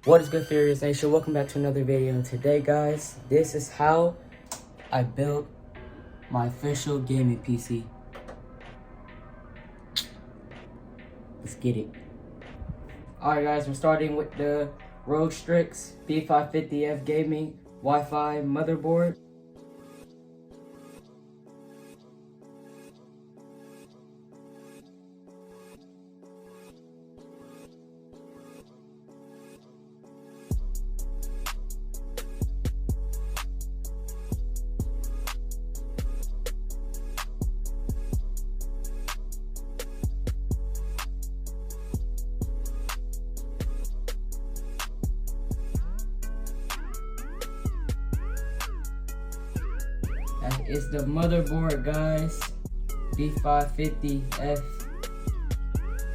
What is good, Furious Nation? Welcome back to another video. Today, guys, this is how I built my official gaming PC. Let's get it. Alright, guys, we're starting with the Rogue Strix B550F Gaming Wi-Fi motherboard. That is the motherboard, guys. B550F.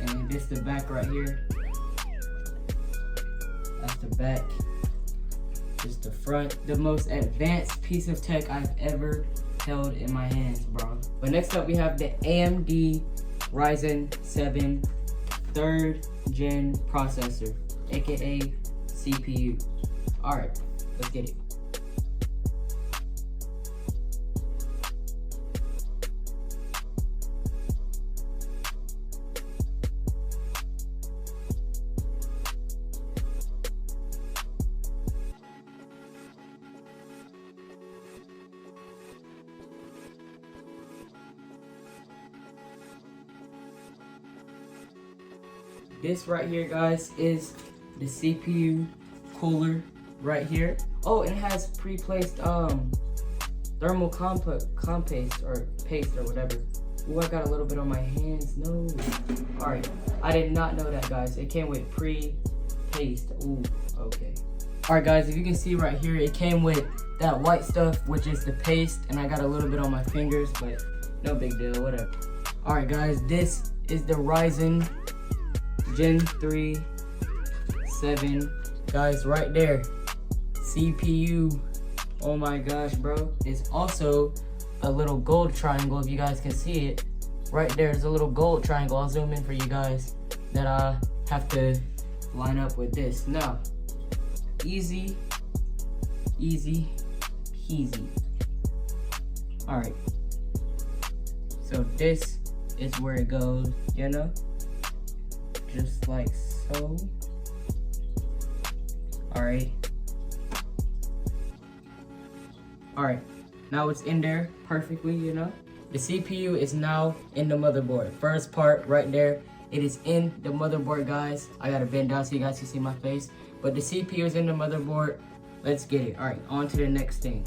And this is the back right here. That's the back. This is the front. The most advanced piece of tech I've ever held in my hands, bro. But next up, we have the AMD Ryzen 7 3rd gen processor, aka CPU. Alright, let's get it. This right here, guys, is the CPU cooler right here. Oh, it has pre-placed thermal paste or whatever. Ooh, I got a little bit on my hands. No. Alright, I did not know that, guys. It came with pre-paste. Ooh, okay. Alright, guys, if you can see right here, it came with that white stuff, which is the paste, and I got a little bit on my fingers, but no big deal, whatever. Alright, guys, this is the Ryzen Gen 3 7, guys, right there. CPU, oh my gosh, bro. It's also a little gold triangle, if you guys can see it. Right there's a little gold triangle. I'll zoom in for you guys that I have to line up with this. Now, easy peasy. Alright, so this is where it goes, you know? Just like so. Alright, now it's in there perfectly, you know. The CPU is now in the motherboard. First part right there, it is in the motherboard, guys. I gotta bend down so you guys can see my face, but the CPU is in the motherboard. Let's get it. Alright, on to the next thing.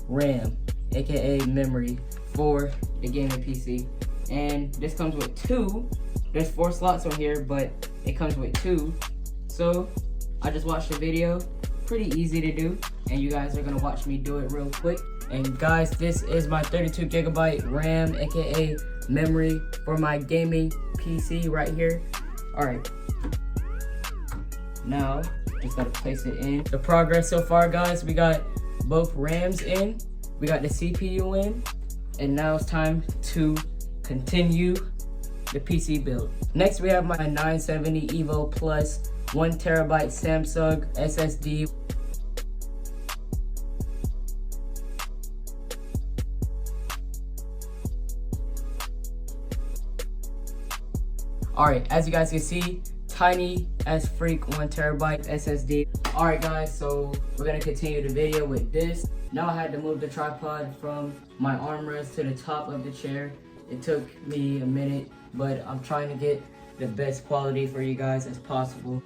RAM, aka memory, for the gaming PC. And this comes with two. There's 4 slots on here, but it comes with 2. So I just watched the video, pretty easy to do, and you guys are gonna watch me do it real quick. And guys, this is my 32GB RAM, aka memory, for my gaming PC right here. Alright, now just gotta place it in. The progress so far, guys, we got both RAMs in, we got the CPU in, and now it's time to continue the PC build. Next, we have my 970 Evo Plus 1TB Samsung SSD. Alright, as you guys can see, tiny as freak 1TB SSD. Alright, guys, so we're gonna continue the video with this. Now I had to move the tripod from my armrest to the top of the chair. It took me a minute, but I'm trying to get the best quality for you guys as possible.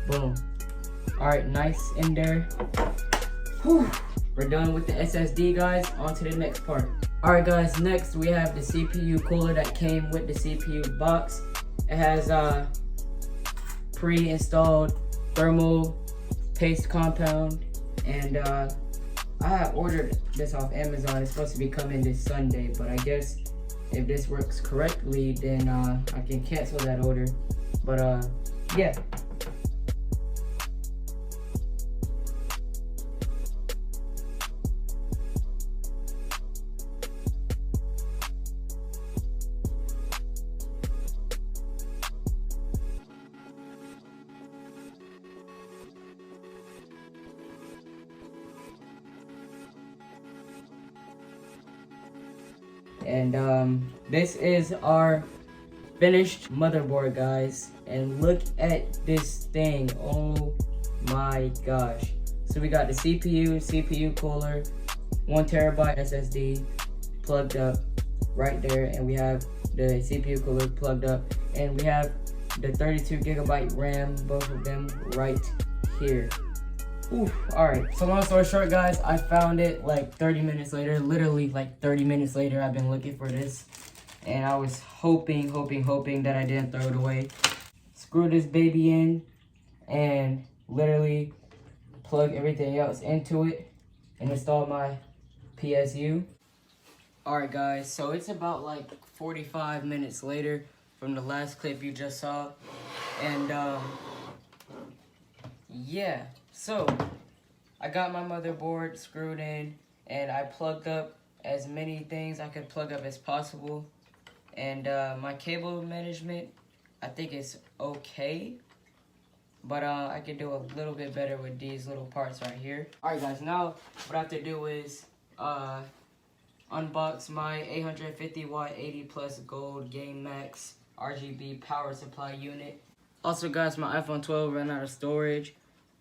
Boom. Alright, nice in there. Whew. We're done with the SSD, guys. On to the next part. Alright, guys, next we have the CPU cooler that came with the CPU box. It has pre-installed thermal paste compound, and I have ordered this off Amazon. It's supposed to be coming this Sunday, but I guess if this works correctly, then I can cancel that order. But yeah. And this is our finished motherboard, guys, and look at this thing. Oh my gosh. So we got the CPU cooler, 1 terabyte SSD plugged up right there, and we have the CPU cooler plugged up, and we have the 32 gigabyte RAM, both of them right here. Oof. Alright, so long story short, guys, I found it like 30 minutes later. Literally like 30 minutes later, I've been looking for this. And I was hoping that I didn't throw it away. Screw this baby in and literally plug everything else into it and install my PSU. Alright, guys, so it's about like 45 minutes later from the last clip you just saw. And yeah. So, I got my motherboard screwed in, and I plugged up as many things I could plug up as possible. And my cable management, I think it's okay. But I could do a little bit better with these little parts right here. Alright guys, now what I have to do is unbox my 850 watt 80 plus gold Game Max RGB power supply unit. Also guys, my iPhone 12 ran out of storage.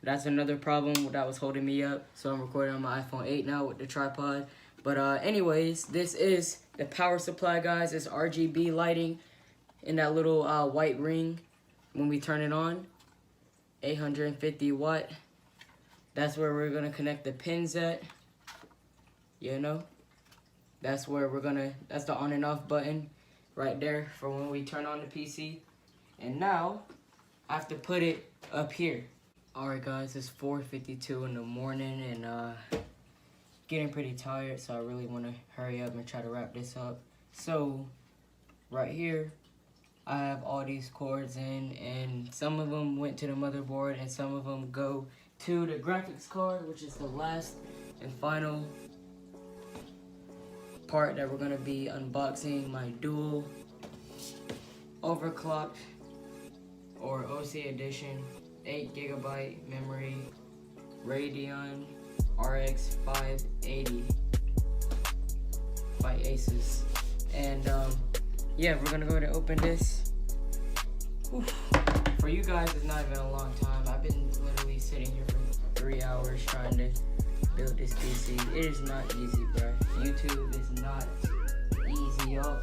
That's another problem that was holding me up. So I'm recording on my iPhone 8 now with the tripod. But anyways, this is the power supply, guys. It's RGB lighting in that little white ring when we turn it on. 850 watt. That's where we're gonna connect the pins at. You know? That's where that's the on and off button right there for when we turn on the PC. And now, I have to put it up here. Alright guys, it's 4:52 in the morning and getting pretty tired, so I really want to hurry up and try to wrap this up. So, right here, I have all these cords in, and some of them went to the motherboard and some of them go to the graphics card, which is the last and final part that we're going to be unboxing. My dual overclocked or OC edition 8 gigabyte memory Radeon RX 580 by Asus. And yeah, we're gonna go ahead and open this. Oof. For you guys, it's not even a long time. I've been literally sitting here for 3 hours trying to build this PC. It is not easy, bro. YouTube is not easy, y'all.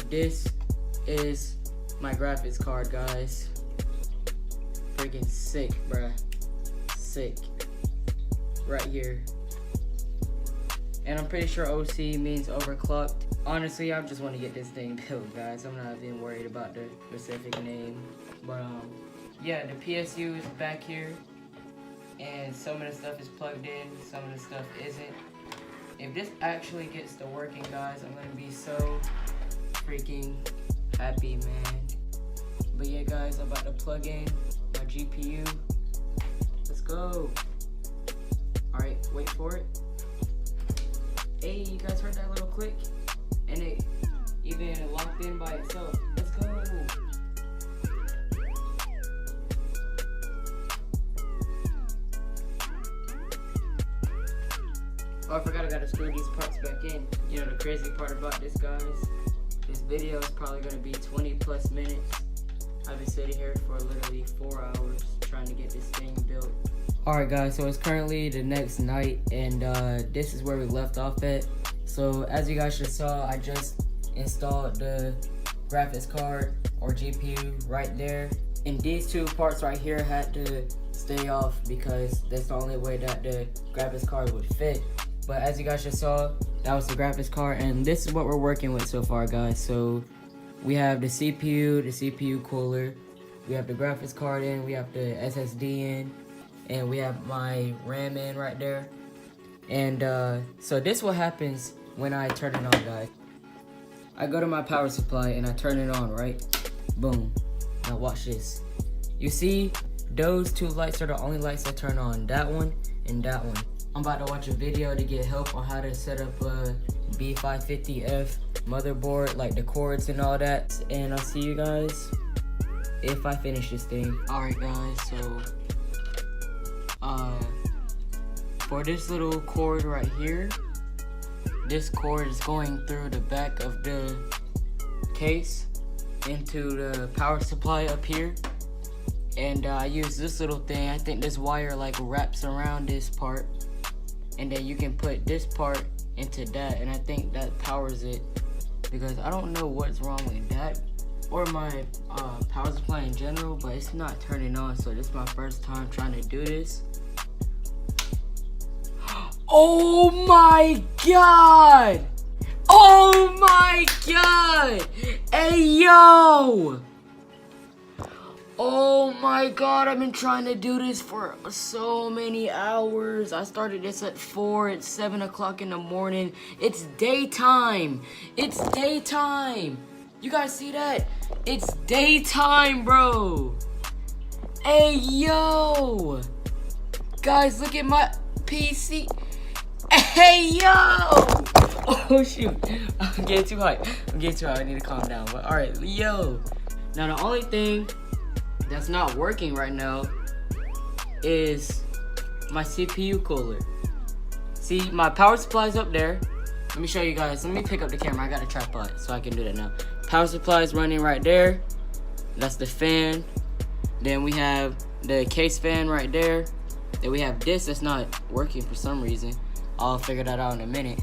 This is my graphics card, guys. Freaking sick, bruh. Sick. Right here. And I'm pretty sure OC means overclocked. Honestly, I just want to get this thing built, guys. I'm not even worried about the specific name. But yeah, the PSU is back here. And some of the stuff is plugged in, some of the stuff isn't. If this actually gets to working, guys, I'm gonna be so freaking happy, man. But yeah, guys, I'm about to plug in my GPU. Let's go. Alright, wait for it. Hey, you guys heard that little click? And it even locked in by itself. Let's go. Oh, I forgot I gotta screw these parts back in. You know the crazy part about this, guys? This video is probably gonna be 20 plus minutes. I've been sitting here for literally 4 hours trying to get this thing built. Alright guys, so it's currently the next night and this is where we left off at. So as you guys just saw, I just installed the graphics card or GPU right there. And these two parts right here had to stay off because that's the only way that the graphics card would fit. But as you guys just saw, that was the graphics card, and this is what we're working with so far, guys. So we have the CPU cooler, we have the graphics card in, we have the SSD in, and we have my RAM in right there. And so this is what happens when I turn it on, guys. I go to my power supply and I turn it on, right? Boom. Now watch this. You see, those two lights are the only lights that turn on. That one and that one. I'm about to watch a video to get help on how to set up a B550F motherboard, like the cords and all that. And I'll see you guys if I finish this thing. Alright guys, so for this little cord right here, this cord is going through the back of the case into the power supply up here. And I use this little thing. I think this wire like wraps around this part, and then you can put this part into that, and I think that powers it, because I don't know what's wrong with that or my power supply in general, but it's not turning on. So this is my first time trying to do this. Oh my god! Oh my god! Hey yo! Oh my god, I've been trying to do this for so many hours. I started this at 4, it's 7 o'clock in the morning. It's daytime. It's daytime. You guys see that? It's daytime, bro. Hey, yo. Guys, look at my PC. Hey, yo. Oh, shoot. I'm getting too hot. I need to calm down. But, all right, yo. Now, the only thing that's not working right now is my CPU cooler. See, my power supply's up there. Let me show you guys. Let me pick up the camera. I got a tripod, so I can do that now. Power supply is running right there. That's the fan. Then we have the case fan right there. Then we have this that's not working for some reason. I'll figure that out in a minute.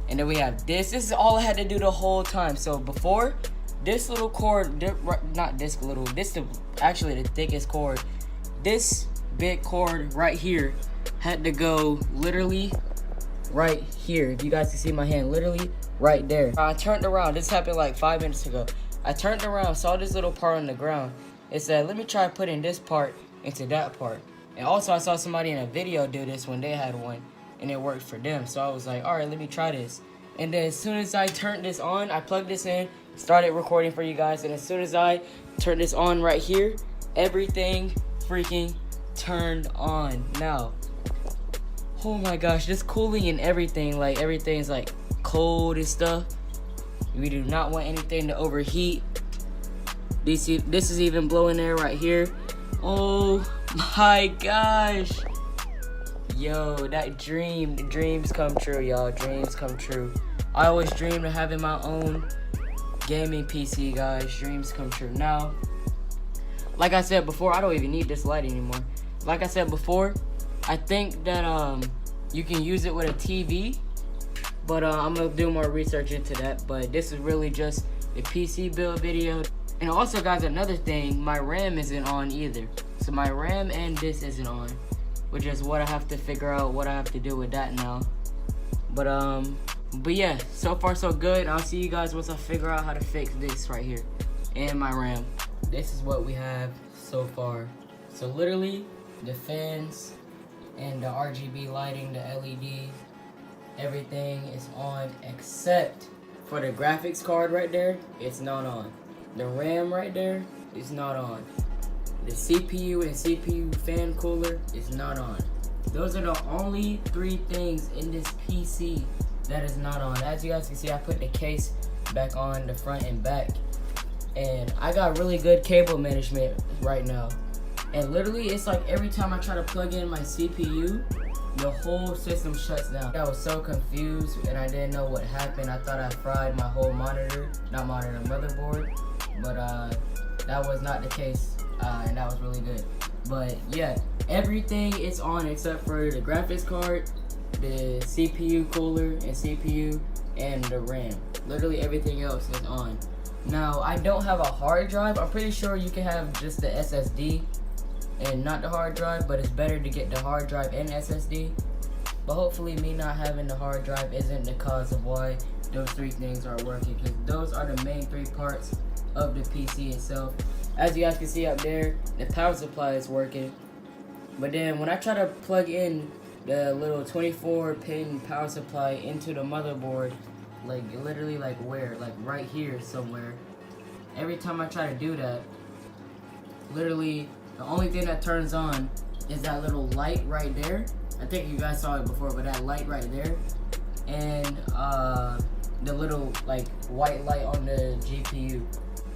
And then we have this. This is all I had to do the whole time. So before, this little cord, not this little, this is actually the thickest cord. This big cord right here had to go literally right here. If you guys can see my hand, literally right there. I turned around. This happened like 5 minutes ago. I turned around, saw this little part on the ground. It said, let me try putting this part into that part. And also I saw somebody in a video do this when they had one, and it worked for them. So I was like, all right, let me try this. And then as soon as I turned this on, I plugged this in, started recording for you guys, and as soon as I turned this on right here, everything freaking turned on. Now, oh my gosh, this cooling and everything, like everything's like cold and stuff. We do not want anything to overheat. This is even blowing air right here. Oh my gosh. Yo, that dreams come true, y'all. Dreams come true. I always dreamed of having my own gaming PC, guys. Dreams come true. Now, like I said before, I don't even need this light anymore. Like I said before, I think that you can use it with a TV, but I'm gonna do more research into that. But this is really just the PC build video. And also, guys, another thing, my RAM isn't on either. So my RAM and this isn't on, which is what I have to figure out what I have to do with that now. But yeah, so far so good. I'll see you guys once I figure out how to fix this right here and my RAM. This is what we have so far. So literally, the fans and the RGB lighting, the LED, everything is on except for the graphics card right there. It's not on. The RAM right there is not on. The CPU and CPU fan cooler is not on. Those are the only 3 things in this PC that is not on. As you guys can see, I put the case back on the front and back, and I got really good cable management right now. And literally, it's like every time I try to plug in my CPU, the whole system shuts down. I was so confused and I didn't know what happened. I thought I fried my whole motherboard, but that was not the case, and that was really good. But yeah, everything is on except for the graphics card, the CPU cooler and CPU, and the RAM. Literally everything else is on. Now, I don't have a hard drive. I'm pretty sure you can have just the SSD and not the hard drive, but it's better to get the hard drive and SSD. But hopefully me not having the hard drive isn't the cause of why those three things are working, because those are the main three parts of the PC itself. As you guys can see up there, the power supply is working. But then when I try to plug in the little 24-pin power supply into the motherboard, like literally like where? Like right here somewhere. Every time I try to do that, literally the only thing that turns on is that little light right there. I think you guys saw it before, but that light right there. And the little like white light on the GPU.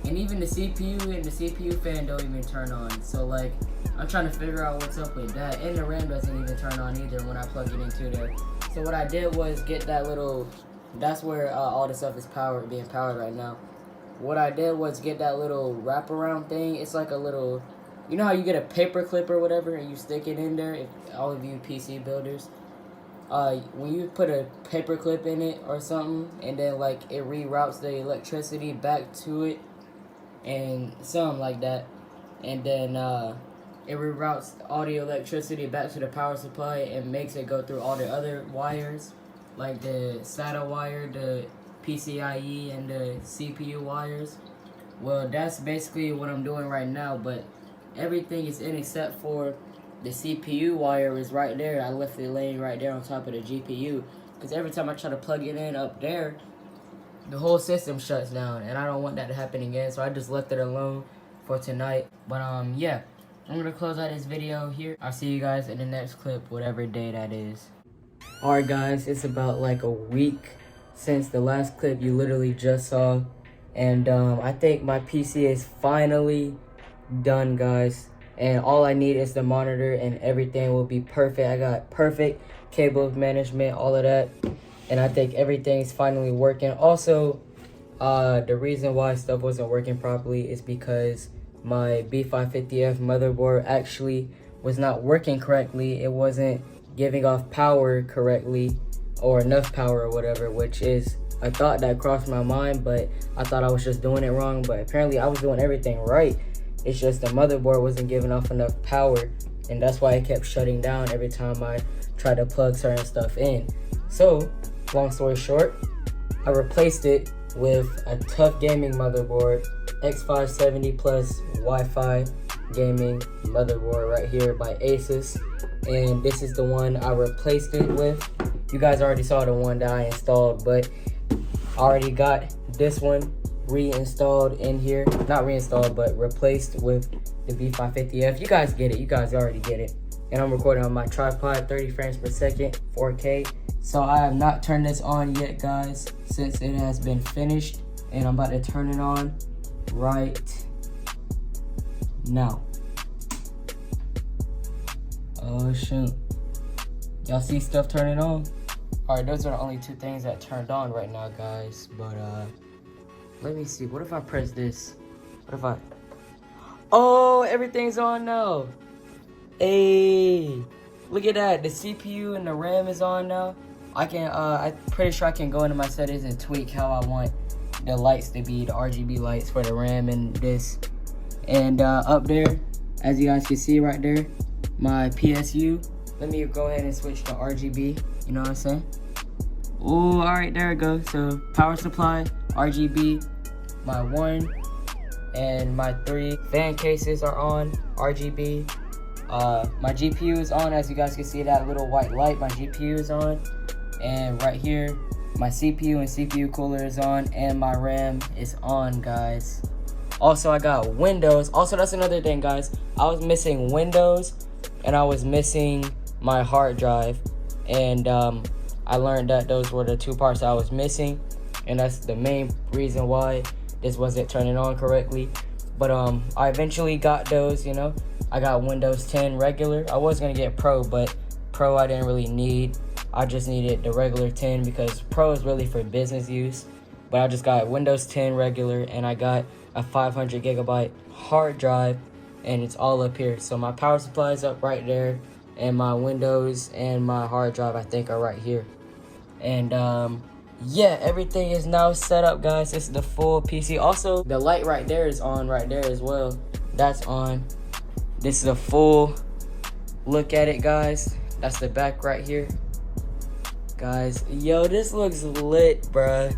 And even the CPU and the CPU fan don't even turn on. So like, I'm trying to figure out what's up with that. And the RAM doesn't even turn on either when I plug it into there. So what I did was get that little, that's where all the stuff is being powered right now. What I did was get that little wraparound thing. It's like a little, you know how you get a paper clip or whatever and you stick it in there, if all of you PC builders. When you put a paper clip in it or something, and then like it reroutes the electricity back to it, and something like that, and then it reroutes all the electricity back to the power supply and makes it go through all the other wires, like the SATA wire, the PCIe, and the CPU wires. Well, that's basically what I'm doing right now, but everything is in except for the CPU wire is right there. I left it laying right there on top of the GPU, because every time I try to plug it in up there, the whole system shuts down, and I don't want that to happen again, so I just left it alone for tonight. But yeah, I'm gonna close out this video here. I'll see you guys in the next clip, whatever day that is. Alright guys, it's about like a week since the last clip you literally just saw, and I think my PC is finally done, guys, and all I need is the monitor and everything will be perfect. I got perfect cable management, all of that, and I think everything's finally working. Also, the reason why stuff wasn't working properly is because my B550F motherboard actually was not working correctly. It wasn't giving off power correctly, or enough power or whatever, which is a thought that crossed my mind, but I thought I was just doing it wrong, but apparently I was doing everything right. It's just the motherboard wasn't giving off enough power, and that's why it kept shutting down every time I tried to plug certain stuff in. So, long story short, I replaced it with a tough gaming motherboard, X570 plus Wi-Fi gaming motherboard right here by Asus, and this is the one I replaced it with. You guys already saw the one that I installed, but I already got this one reinstalled in here. Not reinstalled, but replaced with the B550F. You guys get it. You guys already get it. And I'm recording on my tripod, 30 frames per second, 4K. So I have not turned this on yet, guys, since it has been finished. And I'm about to turn it on right now. Oh, shoot. Y'all see stuff turning on? Alright, those are the only two things that turned on right now, guys. But, let me see. What if I press this? What if I... Oh, everything's on now. Hey, look at that. The CPU and the RAM is on now. I'm pretty sure I can go into my settings and tweak how I want the lights to be, the RGB lights for the RAM and this. And up there, as you guys can see right there, my PSU. Let me go ahead and switch to RGB. You know what I'm saying? Oh, all right, there we go. So power supply, RGB, my 1 and my 3 fan cases are on RGB. My GPU is on, as you guys can see that little white light. My GPU is on, and right here my CPU and CPU cooler is on, and my RAM is on, guys. Also, I got Windows. Also, that's another thing, guys. I was missing Windows and I was missing my hard drive, and I learned that those were the two parts I was missing, and that's the main reason why this wasn't turning on correctly. But I eventually got those, you know. I got Windows 10 regular. I was gonna get Pro, but Pro I didn't really need. I just needed the regular 10 because Pro is really for business use. But I just got Windows 10 regular, and I got a 500 gigabyte hard drive, and it's all up here. So my power supply is up right there, and my Windows and my hard drive I think are right here. And yeah, everything is now set up, guys. This is the full PC. Also, the light right there is on right there as well. That's on. This is a full look at it, guys. That's the back right here. Guys, yo, this looks lit, bruh.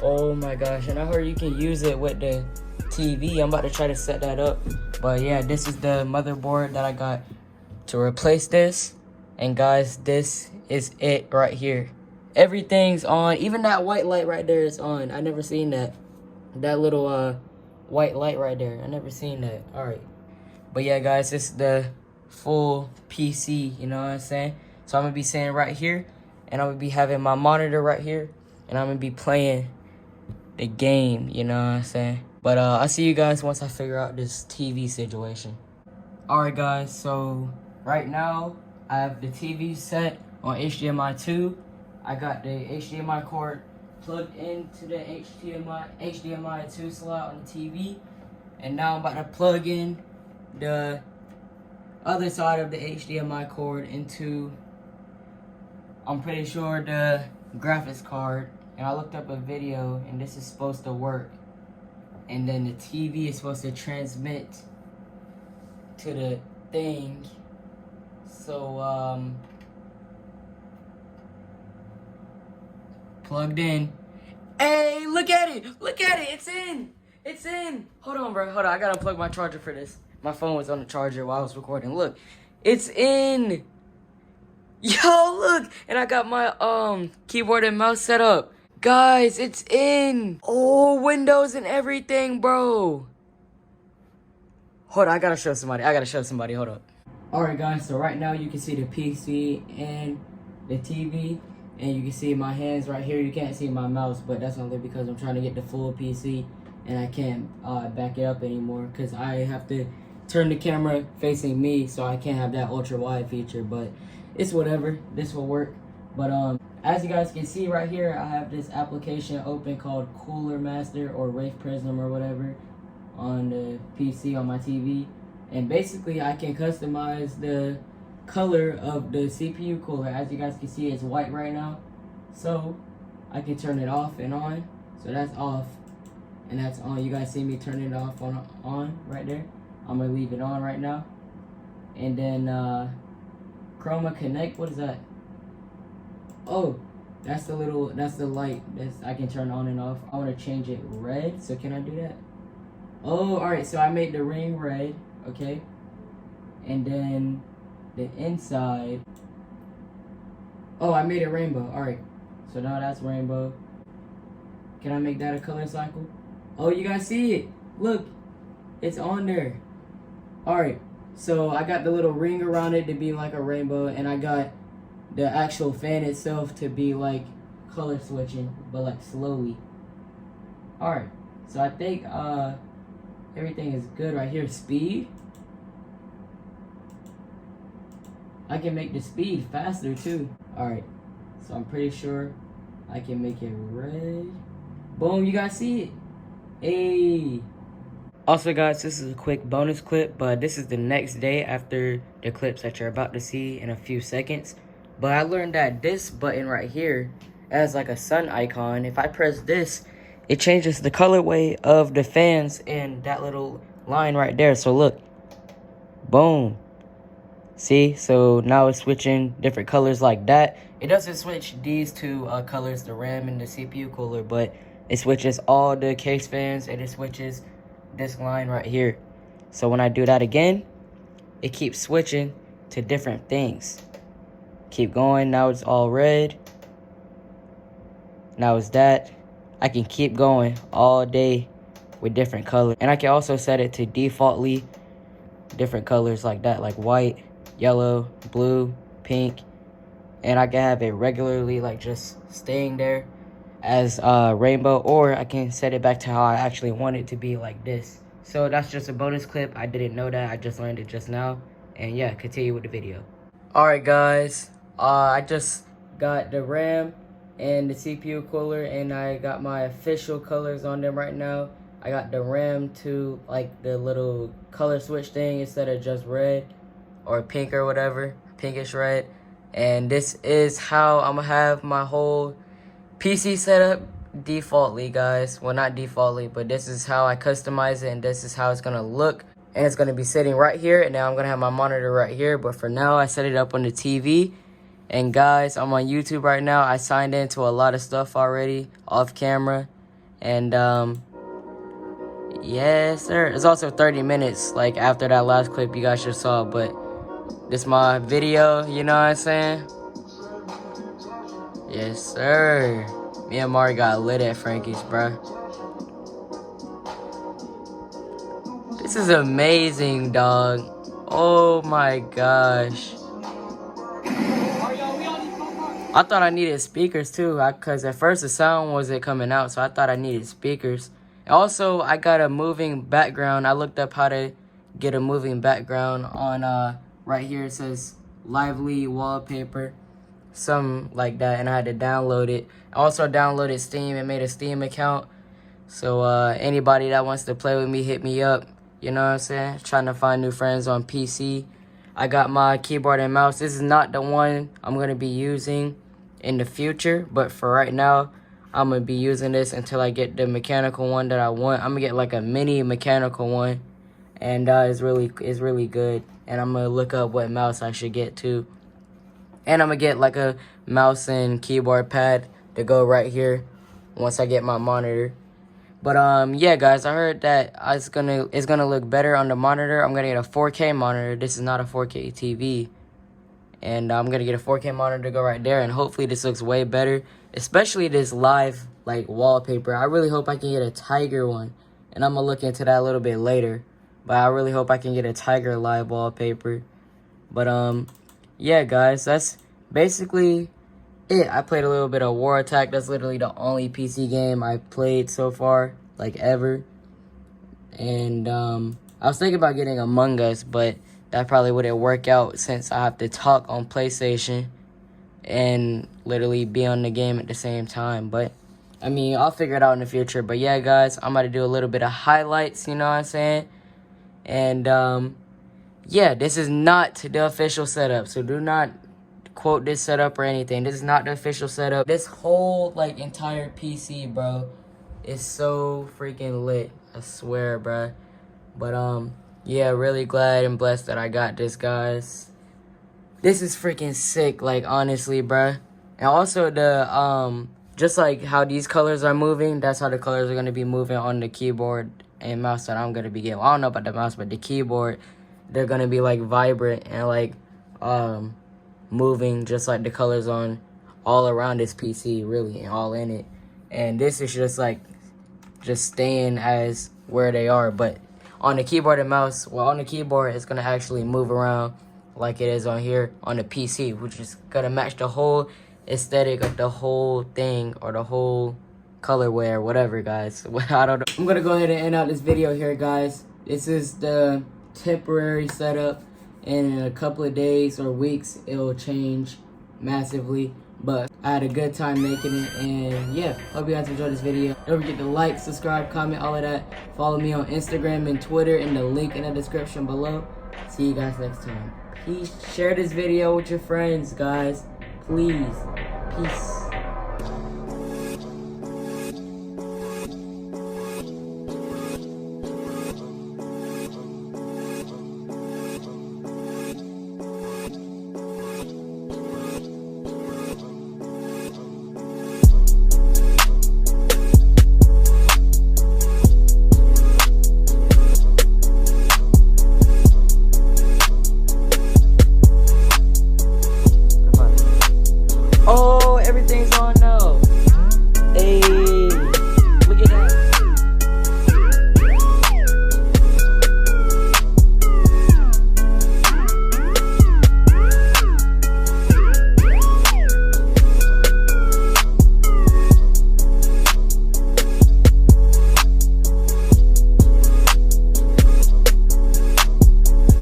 Oh my gosh, and I heard you can use it with the TV. I'm about to try to set that up. But yeah, this is the motherboard that I got to replace this. And guys, this is it right here. Everything's on. Even that white light right there is on. I never seen that. That little white light right there. I never seen that. Alright. But yeah, guys, this is the full PC, you know what I'm saying? So I'm going to be sitting right here. And I'm going to be having my monitor right here. And I'm going to be playing the game, you know what I'm saying? But I'll see you guys once I figure out this TV situation. Alright, guys, so right now I have the TV set on HDMI 2. I got the HDMI cord plugged into the HDMI 2 slot on the TV. And now I'm about to plug in the other side of the HDMI cord into, I'm pretty sure, the graphics card. And I looked up a video, and this is supposed to work. And then the TV is supposed to transmit to the thing. So, plugged in. Hey, look at it! Look at it! It's in! It's in! Hold on, bro. Hold on. I gotta unplug my charger for this. My phone was on the charger while I was recording. Look. It's in! Yo, look! And I got my keyboard and mouse set up. Guys, it's in! Oh, Windows and everything, bro! Hold on, I gotta show somebody. Hold up. Alright, guys, so right now you can see the PC and the TV. And you can see my hands right here. You can't see my mouse, but that's only because I'm trying to get the full PC. And I can't back it up anymore because I have to turn the camera facing me, so I can't have that ultra wide feature. But it's whatever. This will work. But as you guys can see right here, I have this application open called Cooler Master or Wraith Prism or whatever on the PC on my TV. And basically I can customize the color of the CPU cooler. As you guys can see, it's white right now. So I can turn it off and on. So that's off and that's on. You guys see me turn it off on right there. I'm gonna leave it on right now. And then Chroma Connect, what is that? Oh, that's the light I can turn on and off. I want to change it red, so can I do that? Oh, alright, so I made the ring red, okay? And then the inside, oh, I made it rainbow. Alright, so now that's rainbow. Can I make that a color cycle? Oh, you guys see it? Look, it's on there. Alright, so I got the little ring around it to be like a rainbow, and I got the actual fan itself to be like color switching, but like slowly. Alright, so I think everything is good right here. Speed, I can make the speed faster too. Alright, so I'm pretty sure I can make it red. Boom, you guys see it? Hey. Also, guys, this is a quick bonus clip, but this is the next day after the clips that you're about to see in a few seconds. But I learned that this button right here has like a sun icon. If I press this, it changes the colorway of the fans in that little line right there. So look, boom. See, so now it's switching different colors like that. It doesn't switch these two colors, the RAM and the CPU cooler, but it switches all the case fans and it switches this line right here. So when I do that again, it keeps switching to different things. Keep going, now it's all red. Now it's that. I can keep going all day with different colors. And I can also set it to defaultly different colors like that, like white, yellow, blue, pink. And I can have it regularly, like just staying there as rainbow, or I can set it back to how I actually want it to be, like this. So that's just a bonus clip. I didn't know that. I just learned it just now. And yeah, continue with the video. Alright, guys. I just got the RAM and the CPU cooler, and I got my official colors on them right now. I got the RAM to like the little color switch thing instead of just red or pink or whatever, pinkish red. And this is how I'm gonna have my whole PC setup defaultly, guys. Well, not defaultly, but this is how I customize it, and this is how it's gonna look. And it's gonna be sitting right here, and now I'm gonna have my monitor right here. But for now, I set it up on the TV. And guys, I'm on YouTube right now. I signed into a lot of stuff already off camera, and yes sir, it's also 30 minutes like after that last clip you guys just saw, but this my video, you know what I'm saying? Yes sir, me and Mari got lit at Frankie's, bruh. This is amazing, dog. Oh my gosh, I thought I needed speakers too, because at first the sound wasn't coming out, so I thought I needed speakers. Also, I got a moving background. I looked up how to get a moving background on, right here it says lively wallpaper, something like that, and I had to download it. I also downloaded Steam and made a Steam account. So anybody that wants to play with me, hit me up. You know what I'm saying? Trying to find new friends on PC. I got my keyboard and mouse. This is not the one I'm going to be using in the future, but for right now, I'm going to be using this until I get the mechanical one that I want. I'm going to get like a mini mechanical one, and it's really good. And I'm going to look up what mouse I should get too. And I'm going to get like a mouse and keyboard pad to go right here once I get my monitor. But yeah guys, I heard that it's gonna look better on the monitor. I'm gonna get a 4K monitor. This is not a 4K TV. And I'm gonna get a 4K monitor to go right there, and hopefully this looks way better. Especially this live like wallpaper. I really hope I can get a tiger one. And I'm gonna look into that a little bit later. But I really hope I can get a tiger live wallpaper. But yeah guys, that's basically it. I played a little bit of War Attack. That's literally the only PC game I played so far, like ever. And I was thinking about getting Among Us, but that probably wouldn't work out since I have to talk on PlayStation and literally be on the game at the same time. But I mean, I'll figure it out in the future. But yeah guys, I'm about to do a little bit of highlights, you know what I'm saying? And yeah, this is not the official setup, so do not quote this setup or anything. This is not the official setup. This whole like entire PC, bro, is so freaking lit, I swear, bro. But yeah, really glad and blessed that I got this, guys. This is freaking sick, like honestly, bro. And also the just like how these colors are moving, that's how the colors are gonna be moving on the keyboard and mouse that I'm gonna be getting. Well, I don't know about the mouse, but the keyboard, they're gonna be like vibrant and like moving just like the colors on all around this PC, really, and all in it. And this is just like just staying as where they are. But on the keyboard and mouse, well, on the keyboard it's gonna actually move around like it is on here on the PC, which is gonna match the whole aesthetic of the whole thing, or the whole colorway or whatever, guys. I don't know. I'm gonna go ahead and end out this video here, guys. This is the temporary setup. And in a couple of days or weeks, it will change massively. But I had a good time making it. And yeah, hope you guys enjoyed this video. Don't forget to like, subscribe, comment, all of that. Follow me on Instagram and Twitter in the link in the description below. See you guys next time. Peace. Share this video with your friends, guys. Please. Peace. Everything's on